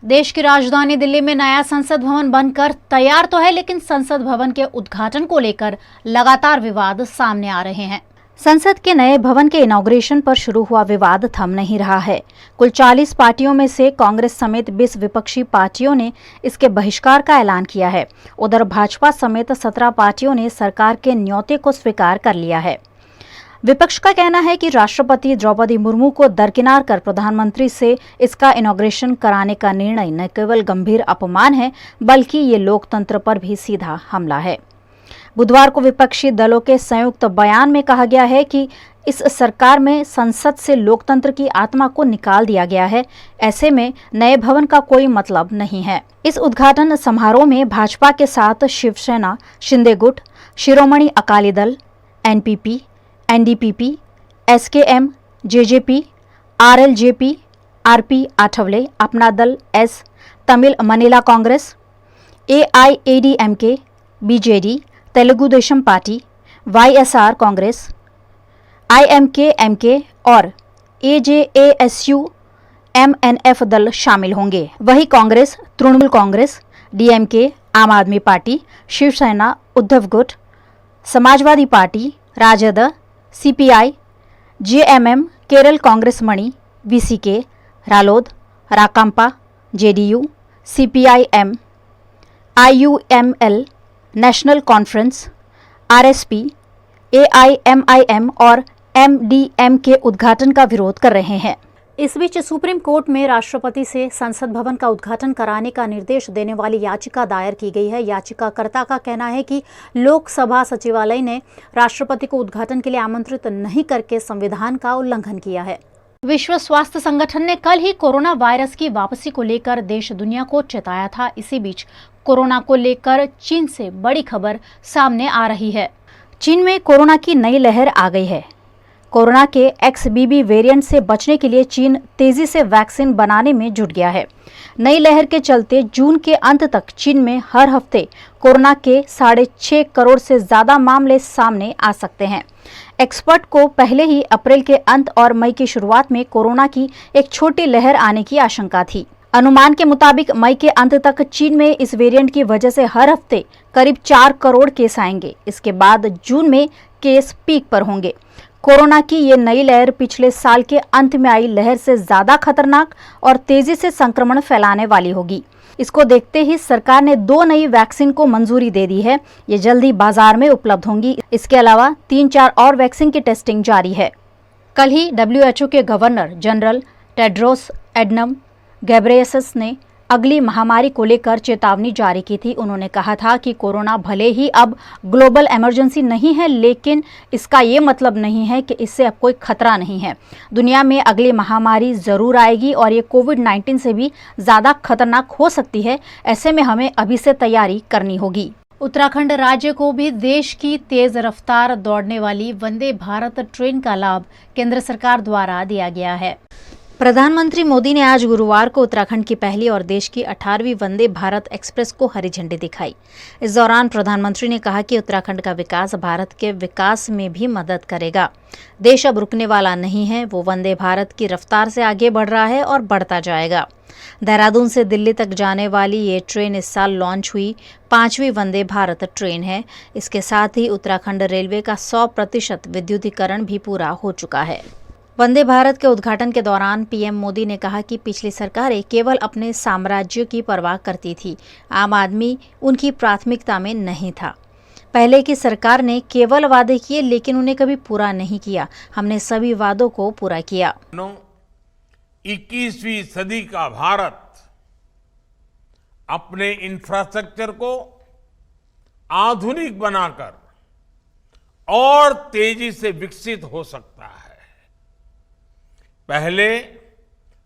देश की राजधानी दिल्ली में नया संसद भवन बनकर तैयार तो है, लेकिन संसद भवन के उद्घाटन को लेकर लगातार विवाद सामने आ रहे हैं। संसद के नए भवन के इनॉग्रेशन पर शुरू हुआ विवाद थम नहीं रहा है। कुल 40 पार्टियों में से कांग्रेस समेत 20 विपक्षी पार्टियों ने इसके बहिष्कार का ऐलान किया है। उधर भाजपा समेत 17 पार्टियों ने सरकार के न्योते को स्वीकार कर लिया है। विपक्ष का कहना है कि राष्ट्रपति द्रौपदी मुर्मू को दरकिनार कर प्रधानमंत्री से इसका इनॉग्रेशन कराने का निर्णय न केवल गंभीर अपमान है, बल्कि ये लोकतंत्र पर भी सीधा हमला है। बुधवार को विपक्षी दलों के संयुक्त बयान में कहा गया है कि इस सरकार में संसद से लोकतंत्र की आत्मा को निकाल दिया गया है। ऐसे में नए भवन का कोई मतलब नहीं है। इस उद्घाटन समारोह में भाजपा के साथ शिवसेना, शिंदे गुट, Shiromani Akali Dal, NPP, NDPP, SKM, JJP, RLJP, RP Athawale, Apna Dal, S, Tamil Maanila Congress, AIADMK, BJD, Telugu Desam party, YSR Congress, IMK और एजेएसयू एमएनएफ दल शामिल होंगे। वहीं कांग्रेस, तृणमूल कांग्रेस, डीएमके, आम आदमी पार्टी, शिवसेना, उद्धव गुट, Samajwadi party, Rajad, CPI, JMM, Kerala Congress Mani, VCK, Ralod, Rakanpa, JDU, CPIM, IUML, national conference, RSP, AIMIM और एमडीएम के उद्घाटन का विरोध कर रहे हैं। इस बीच सुप्रीम कोर्ट में राष्ट्रपति से संसद भवन का उद्घाटन कराने का निर्देश देने वाली याचिका दायर की गई है। याचिकाकर्ता का कहना है कि लोकसभा सचिवालय ने राष्ट्रपति को उद्घाटन के लिए आमंत्रित नहीं करके संविधान का उल्लंघन किया है। विश्व स्वास्थ्य संगठन ने कल ही कोरोना वायरस की वापसी को लेकर देश दुनिया को चेताया था। इसी बीच कोरोना को लेकर चीन से बड़ी खबर सामने आ रही है। चीन में कोरोना की नई लहर आ गई है। कोरोना के एक्सबीबी वेरिएंट से बचने के लिए चीन तेजी से वैक्सीन बनाने में जुट गया है। नई लहर के चलते जून के अंत तक चीन में हर हफ्ते कोरोना के 6.5 करोड़ से ज्यादा मामले सामने आ सकते हैं। एक्सपर्ट को पहले ही अप्रैल के अंत और मई की शुरुआत में कोरोना की एक छोटी लहर आने की आशंका थी। अनुमान के मुताबिक मई के अंत तक चीन में इस वेरिएंट की वजह से हर हफ्ते करीब 4 करोड़ केस आएंगे। इसके बाद जून में केस पीक पर होंगे। कोरोना की ये नई लहर पिछले साल के अंत में आई लहर से ज्यादा खतरनाक और तेजी से संक्रमण फैलाने वाली होगी। इसको देखते ही सरकार ने 2 नई वैक्सीन को मंजूरी दे दी है। ये जल्दी बाजार में उपलब्ध होंगी। इसके अलावा 3-4 और वैक्सीन की टेस्टिंग जारी है। कल ही WHO के governor general Tedros Adhanom Ghebreyesus ने अगली महामारी को लेकर चेतावनी जारी की थी। उन्होंने कहा था कि कोरोना भले ही अब ग्लोबल इमरजेंसी नहीं है, लेकिन इसका ये मतलब नहीं है कि इससे अब कोई खतरा नहीं है। दुनिया में अगली महामारी जरूर आएगी और ये कोविड-19 से भी ज़्यादा खतरनाक हो सकती है। ऐसे में हमें अभी से तैयारी करनी होगी। उत्तराखंड राज्य को भी देश की तेज रफ्तार दौड़ने वाली वंदे भारत ट्रेन का लाभ केंद्र सरकार द्वारा दिया गया है। प्रधानमंत्री मोदी ने आज गुरुवार को उत्तराखंड की पहली और देश की 18वीं वंदे भारत एक्सप्रेस को हरी झंडी दिखाई। इस दौरान प्रधानमंत्री ने कहा कि उत्तराखंड का विकास भारत के विकास में भी मदद करेगा। देश अब रुकने वाला नहीं है, वो वंदे भारत की रफ्तार से आगे बढ़ रहा है और बढ़ता जाएगा। देहरादून से दिल्ली तक जाने वाली ये ट्रेन इस साल लॉन्च हुई 5वीं वंदे भारत ट्रेन है। इसके साथ ही उत्तराखंड रेलवे का 100% विद्युतीकरण भी पूरा हो चुका है। वंदे भारत के उद्घाटन के दौरान पीएम मोदी ने कहा कि पिछली सरकारें केवल अपने साम्राज्य की परवाह करती थी। आम आदमी उनकी प्राथमिकता में नहीं था। पहले की सरकार ने केवल वादे किए, लेकिन उन्हें कभी पूरा नहीं किया। हमने सभी वादों को पूरा किया। 21वीं सदी का भारत अपने इंफ्रास्ट्रक्चर को आधुनिक बनाकर और तेजी से विकसित हो सकता है। पहले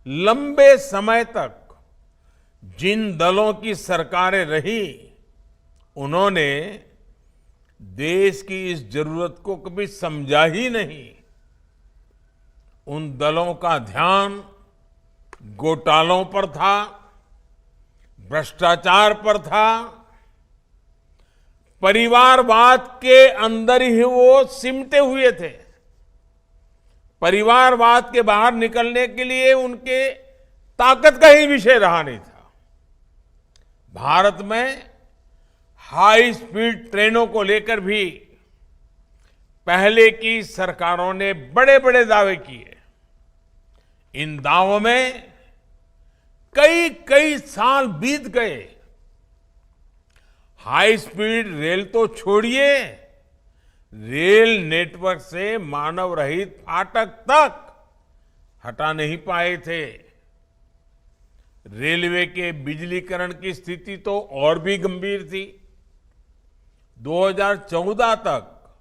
लंबे समय तक जिन दलों की सरकारें रही, उन्होंने देश की इस जरूरत को कभी समझा ही नहीं। उन दलों का ध्यान घोटालों पर था, भ्रष्टाचार पर था, परिवारवाद के अंदर ही वो सिमटे हुए थे। परिवारवाद के बाहर निकलने के लिए उनके ताकत का ही विषय रहा नहीं था। भारत में हाई स्पीड ट्रेनों को लेकर भी पहले की सरकारों ने बड़े बड़े दावे किए। इन दावों में कई कई साल बीत गए। हाई स्पीड रेल तो छोड़िए, रेल नेटवर्क से मानव रहित फाटक तक हटा नहीं पाए थे। रेलवे के बिजलीकरण की स्थिति तो और भी गंभीर थी। 2014 तक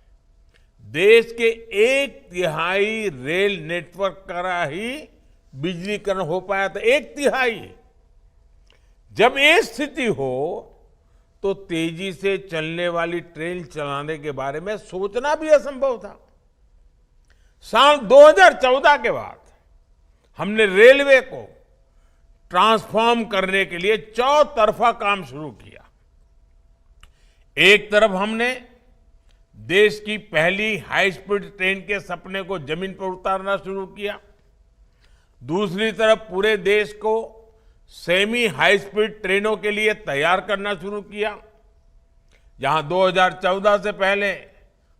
देश के 1/3 रेल नेटवर्क का ही बिजलीकरण हो पाया था, 1/3। जब ये स्थिति हो तो तेजी से चलने वाली ट्रेन चलाने के बारे में सोचना भी असंभव था। साल 2014 के बाद हमने रेलवे को ट्रांसफॉर्म करने के लिए चौतरफा काम शुरू किया। एक तरफ हमने देश की पहली हाई स्पीड ट्रेन के सपने को जमीन पर उतारना शुरू किया। दूसरी तरफ पूरे देश को सेमी हाई स्पीड ट्रेनों के लिए तैयार करना शुरू किया। जहां 2014 से पहले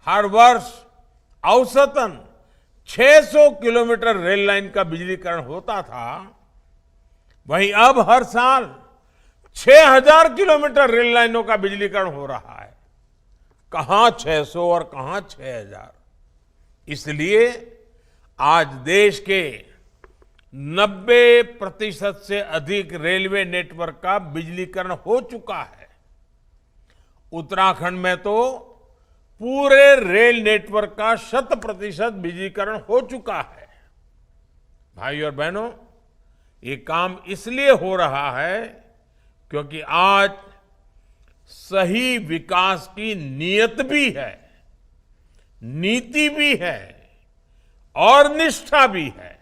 हर वर्ष औसतन 600 किलोमीटर रेल लाइन का बिजलीकरण होता था, वहीं अब हर साल 6000 किलोमीटर रेल लाइनों का बिजलीकरण हो रहा है। कहां 600 और कहां 6000। इसलिए आज देश के 90% से अधिक रेलवे नेटवर्क का बिजलीकरण हो चुका है। उत्तराखंड में तो पूरे रेल नेटवर्क का 100% बिजलीकरण हो चुका है। भाई और बहनों, ये काम इसलिए हो रहा है क्योंकि आज सही विकास की नीयत भी है, नीति भी है और निष्ठा भी है।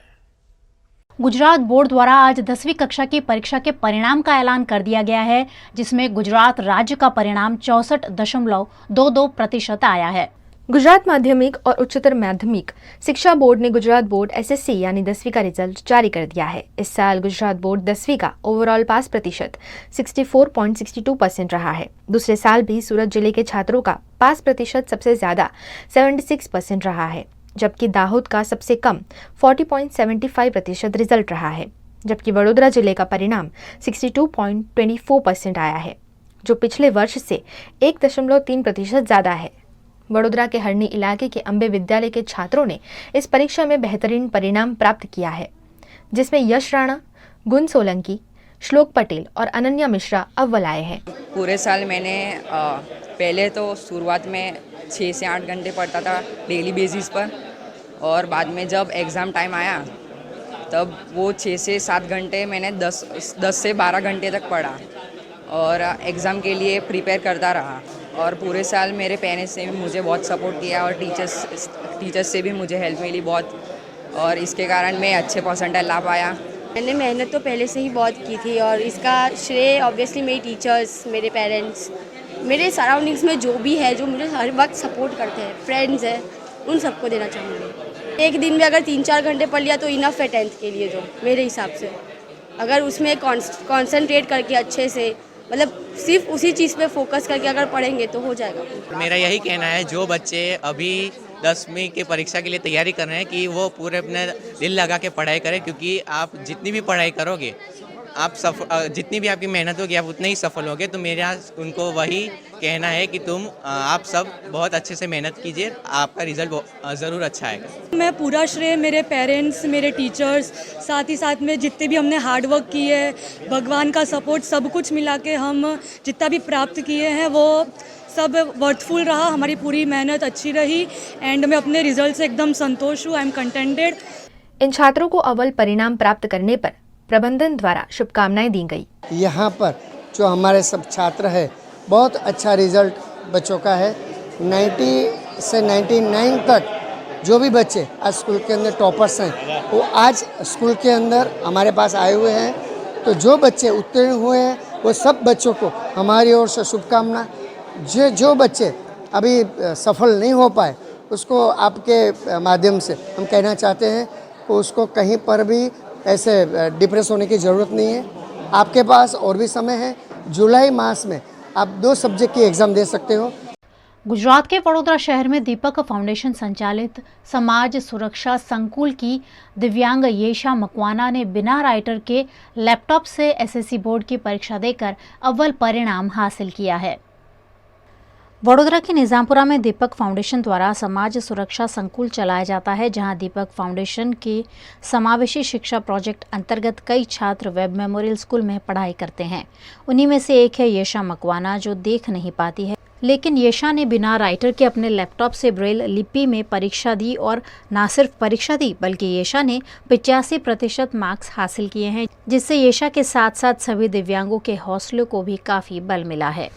गुजरात बोर्ड द्वारा आज 10वीं कक्षा की परीक्षा के परिणाम का ऐलान कर दिया गया है, जिसमें गुजरात राज्य का परिणाम 64.22% आया है। गुजरात माध्यमिक और उच्चतर माध्यमिक शिक्षा बोर्ड ने गुजरात बोर्ड SSC यानी 10वीं का रिजल्ट जारी कर दिया है। इस साल गुजरात बोर्ड 10वीं का ओवरऑल पास प्रतिशत 64.62% रहा है। दूसरे साल भी सूरत जिले के छात्रों का पास प्रतिशत सबसे ज्यादा 76% रहा है, जबकि दाहोद का सबसे कम 40.75% रिजल्ट रहा है। जबकि वडोदरा जिले का परिणाम 62.24% आया है, जो पिछले वर्ष से 1.3% ज्यादा है। वडोदरा के हरनी इलाके के अंबे विद्यालय के छात्रों ने इस परीक्षा में बेहतरीन परिणाम प्राप्त किया है, जिसमें यश राणा, गुण सोलंकी, श्लोक पटेल और अनन्या मिश्रा अव्वल आए हैं। पूरे साल मैंने पहले तो शुरुआत में 6 से 8 घंटे पढ़ता था डेली बेसिस पर, और बाद में जब एग्ज़ाम टाइम आया तब वो 6 से 7 घंटे मैंने 10 से 12 घंटे तक पढ़ा और एग्ज़ाम के लिए प्रिपेयर करता रहा। और पूरे साल मेरे पेरेंट्स ने भी मुझे बहुत सपोर्ट किया और टीचर्स से भी मुझे हेल्प मिली बहुत, और इसके कारण मैं अच्छे परसेंटाइल ला पाया। मैंने मेहनत तो पहले से ही बहुत की थी और इसका श्रेय ऑब्वियसली मेरी टीचर्स, मेरे पेरेंट्स, मेरे सराउंडिंग्स में जो भी है, जो मुझे हर वक्त सपोर्ट करते हैं, फ्रेंड्स हैं, उन सबको देना चाहूँगी। एक दिन में अगर 3-4 घंटे पढ़ लिया तो इनफ है 10th के लिए, जो मेरे हिसाब से अगर उसमें कॉन्सेंट्रेट करके अच्छे से, मतलब सिर्फ उसी चीज़ पे फोकस करके अगर पढ़ेंगे तो हो जाएगा। मेरा यही कहना है, जो बच्चे अभी 10वीं की परीक्षा के लिए तैयारी कर रहे हैं कि वो पूरे अपने दिल लगा के पढ़ाई करें, क्योंकि आप जितनी भी पढ़ाई करोगे, आप जितनी भी आपकी मेहनत होगी, आप उतने ही सफल होगे। तो मेरा उनको वही कहना है कि आप सब बहुत अच्छे से मेहनत कीजिए, आपका रिजल्ट ज़रूर अच्छा आएगा। मैं पूरा श्रेय मेरे पेरेंट्स, मेरे टीचर्स, साथ ही साथ में जितने भी हमने हार्ड वर्क किए है, भगवान का सपोर्ट, सब कुछ मिला के हम जितना भी प्राप्त किए हैं वो सब वर्थफुल रहा। हमारी पूरी मेहनत अच्छी रही एंड मैं अपने रिजल्ट से एकदम संतोष हूँ। I am contented. इन छात्रों को अव्वल परिणाम प्राप्त करने पर प्रबंधन द्वारा शुभकामनाएं दी गई। यहाँ पर जो हमारे सब छात्र है, बहुत अच्छा रिजल्ट बच्चों का है। 90 से 99 तक जो भी बच्चे आज स्कूल के अंदर टॉपर्स हैं, वो आज स्कूल के अंदर हमारे पास आए हुए हैं। तो जो बच्चे उत्तीर्ण हुए हैं वो सब बच्चों को हमारी ओर से शुभकामना। जो बच्चे अभी सफल नहीं हो पाए, उसको आपके माध्यम से हम कहना चाहते हैं कि उसको कहीं पर भी ऐसे डिप्रेस होने की ज़रूरत नहीं है। आपके पास और भी समय है, जुलाई मास में आप 2 सब्जेक्ट की एग्ज़ाम दे सकते हो। गुजरात के वडोदरा शहर में दीपक फाउंडेशन संचालित समाज सुरक्षा संकुल की दिव्यांग येशा मकवाना ने बिना राइटर के लैपटॉप से एसएससी बोर्ड की परीक्षा देकर अव्वल परिणाम हासिल किया है। वडोदरा के निजामपुरा में दीपक फाउंडेशन द्वारा समाज सुरक्षा संकुल चलाया जाता है, जहां दीपक फाउंडेशन के समावेशी शिक्षा प्रोजेक्ट अंतर्गत कई छात्र वेब मेमोरियल स्कूल में पढ़ाई करते हैं। उन्हीं में से एक है येशा मकवाना, जो देख नहीं पाती है, लेकिन येशा ने बिना राइटर के अपने लैपटॉप से ब्रेल लिपि में परीक्षा दी और न सिर्फ परीक्षा दी बल्कि येशा ने 85% मार्क्स हासिल किए हैं, जिससे येशा के साथ साथ सभी दिव्यांगों के हौसलों को भी काफ़ी बल मिला है।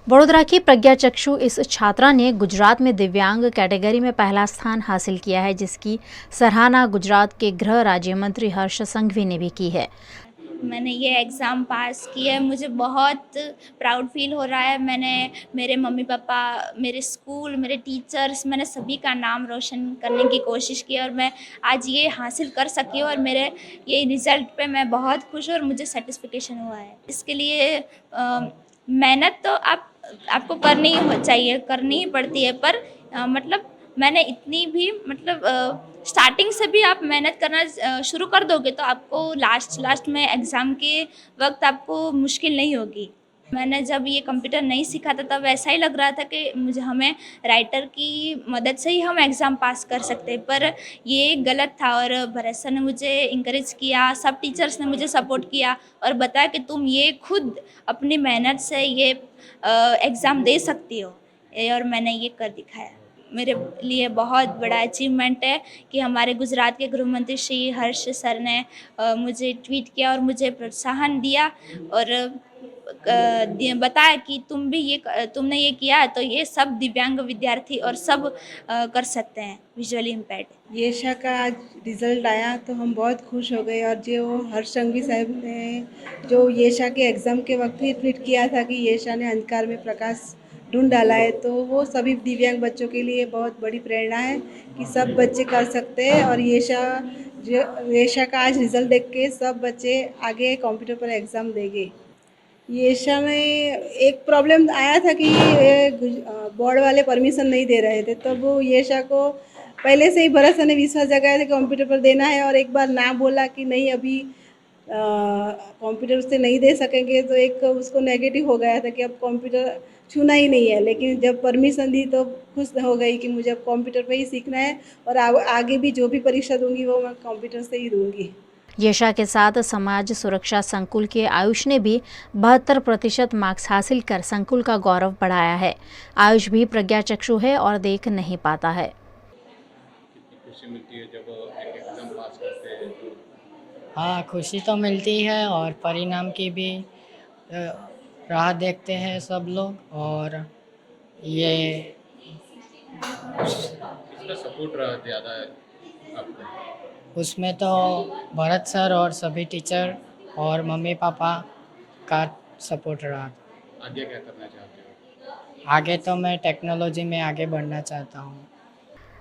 वडोदरा की प्रज्ञा चक्षु इस छात्रा ने गुजरात में दिव्यांग कैटेगरी में पहला स्थान हासिल किया है, जिसकी सराहना गुजरात के गृह राज्य मंत्री हर्ष संघवी ने भी की है। मैंने ये एग्ज़ाम पास किया है, मुझे बहुत प्राउड फील हो रहा है। मैंने मेरे मम्मी पापा, मेरे स्कूल, मेरे टीचर्स, मैंने सभी का नाम रोशन करने की कोशिश की और मैं आज ये हासिल कर सकी हूँ और मेरे ये रिज़ल्ट पे मैं बहुत खुश हूँ और मुझे सेटिस्फिकेशन हुआ है। इसके लिए मेहनत तो आपको करनी ही चाहिए, करनी ही पड़ती है, पर मतलब मैंने इतनी भी स्टार्टिंग से भी आप मेहनत करना शुरू कर दोगे तो आपको लास्ट में एग्ज़ाम के वक्त आपको मुश्किल नहीं होगी। मैंने जब ये कंप्यूटर नहीं सीखा था तब ऐसा ही लग रहा था कि हमें राइटर की मदद से ही हम एग्ज़ाम पास कर सकते हैं, पर ये गलत था और भरत सर ने मुझे इंकरेज किया, सब टीचर्स ने मुझे सपोर्ट किया और बताया कि तुम ये खुद अपनी मेहनत से ये एग्ज़ाम दे सकती हो, और मैंने ये कर दिखाया। मेरे लिए बहुत बड़ा अचीवमेंट है कि हमारे गुजरात के गृह मंत्री श्री हर्ष सर ने मुझे ट्वीट किया और मुझे प्रोत्साहन दिया और बताया कि तुमने ये किया तो ये सब दिव्यांग विद्यार्थी और सब कर सकते हैं, विजुअली इम्पेयर्ड। येशा का आज रिज़ल्ट आया तो हम बहुत खुश हो गए, और जो हर्ष संघवी साहब ने जो येशा के एग्ज़ाम के वक्त ही ट्वीट किया था कि येशा ने अंधकार में प्रकाश ढूंढ डाला है, तो वो सभी दिव्यांग बच्चों के लिए बहुत बड़ी प्रेरणा है कि सब बच्चे कर सकते हैं। और येशा का आज रिज़ल्ट देख के सब बच्चे आगे कंप्यूटर पर एग्ज़ाम देंगे। येशा में एक प्रॉब्लम आया था कि बोर्ड वाले परमिशन नहीं दे रहे थे, तब वो येशा को पहले से ही भरत सर ने विश्वास जगाया था कि कंप्यूटर पर देना है, और एक बार ना बोला कि नहीं अभी कंप्यूटर से नहीं दे सकेंगे तो एक उसको नेगेटिव हो गया था कि अब कंप्यूटर छूना ही नहीं है, लेकिन जब परमिशन दी तो खुश हो गई कि मुझे अब कंप्यूटर पे ही सीखना है और आगे भी जो भी परीक्षा दूंगी वो मैं कंप्यूटर से ही दूंगी। येशा के साथ समाज सुरक्षा संकुल के आयुष ने भी 72% मार्क्स हासिल कर संकुल का गौरव बढ़ाया है। आयुष भी प्रज्ञा चक्षु है और देख नहीं पाता है। खुशी मिलती है जब एक एग्जाम पास करते हैं तो? हाँ, खुशी तो मिलती है और परिणाम की भी राह देखते हैं सब लोग, और ये किसका सपोर्ट रहा ज़्यादा आपको? उसमें तो भरत सर और सभी टीचर और मम्मी पापा का सपोर्ट रहा। आगे क्या करना चाहते हो? आगे तो मैं टेक्नोलॉजी में आगे बढ़ना चाहता हूँ।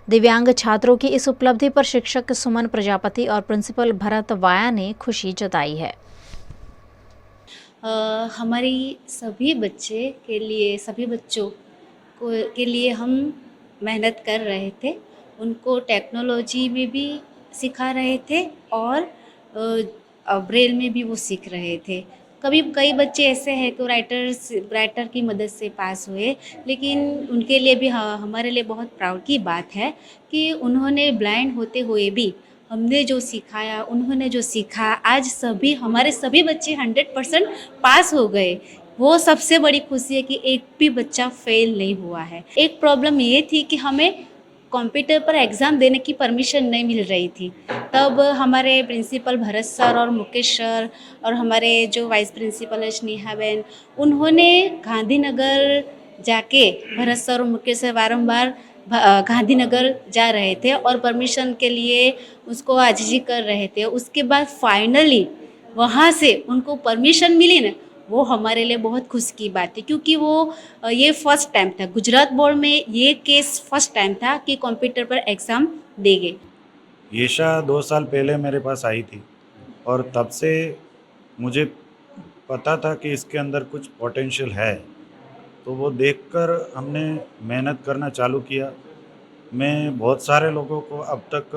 दिव्यांग छात्रों की इस उपलब्धि पर शिक्षक सुमन प्रजापति और प्रिंसिपल भरत वाया ने खुशी जताई है। हमारी सभी बच्चों के लिए हम मेहनत कर रहे थे, उनको टेक्नोलॉजी में भी सिखा रहे थे और ब्रेल में भी वो सीख रहे थे। कई बच्चे ऐसे हैं कि राइटर की मदद से पास हुए, लेकिन उनके लिए भी हमारे लिए बहुत प्राउड की बात है कि उन्होंने ब्लाइंड होते हुए भी हमने जो सिखाया, उन्होंने जो सीखा, आज हमारे सभी बच्चे 100% पास हो गए। वो सबसे बड़ी खुशी है कि एक भी बच्चा फेल नहीं हुआ है। एक प्रॉब्लम ये थी कि हमें कंप्यूटर पर एग्ज़ाम देने की परमिशन नहीं मिल रही थी, तब हमारे प्रिंसिपल भरत सर और मुकेश सर और हमारे जो वाइस प्रिंसिपल है स्नेहा बहन, उन्होंने गांधीनगर जाके भरत सर और मुकेश सर बारंबार गांधीनगर जा रहे थे और परमिशन के लिए उसको आजिजी कर रहे थे। उसके बाद फाइनली वहाँ से उनको परमिशन मिली ना, वो हमारे लिए बहुत खुश की बात है, क्योंकि ये फर्स्ट टाइम था गुजरात बोर्ड में, ये केस फर्स्ट टाइम था कि कंप्यूटर पर एग्ज़ाम देंगे। येशा 2 साल पहले मेरे पास आई थी और तब से मुझे पता था कि इसके अंदर कुछ पोटेंशियल है, तो वो देखकर हमने मेहनत करना चालू किया। मैं बहुत सारे लोगों को अब तक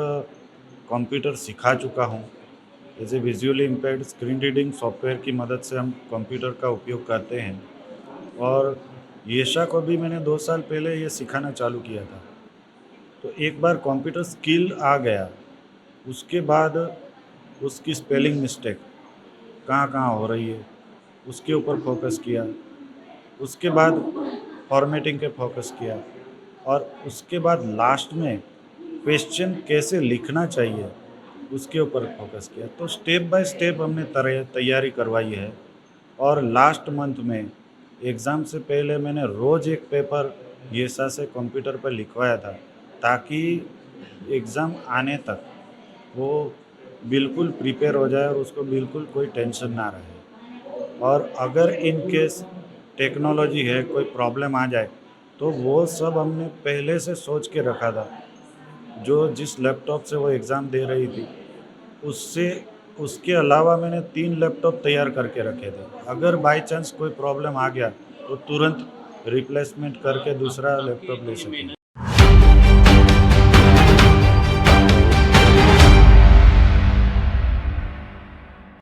कंप्यूटर सिखा चुका हूँ। जैसे visually impaired screen reading software की मदद से हम कंप्यूटर का उपयोग करते हैं, और येशा को भी मैंने 2 साल पहले ये सिखाना चालू किया था। तो एक बार कंप्यूटर स्किल आ गया, उसके बाद उसकी स्पेलिंग मिस्टेक कहाँ हो रही है उसके ऊपर फोकस किया, उसके बाद फॉर्मेटिंग पे फोकस किया, और उसके बाद लास्ट में क्वेश्चन कैसे लिखना चाहिए उसके ऊपर फोकस किया। तो स्टेप बाय स्टेप हमने तैयारी करवाई है, और लास्ट मंथ में एग्ज़ाम से पहले मैंने रोज़ एक पेपर येशा से कंप्यूटर पर लिखवाया था, ताकि एग्ज़ाम आने तक वो बिल्कुल प्रिपेयर हो जाए और उसको बिल्कुल कोई टेंशन ना रहे। और अगर इन केस टेक्नोलॉजी है, कोई प्रॉब्लम आ जाए, तो वो सब हमने पहले से सोच के रखा था। जो जिस लैपटॉप से वो एग्ज़ाम दे रही थी, उसके अलावा मैंने 3 लैपटॉप तैयार करके रखे थे। अगर बाय चांस कोई प्रॉब्लम आ गया तो तुरंत रिप्लेसमेंट करके दूसरा लैपटॉप ले सकें।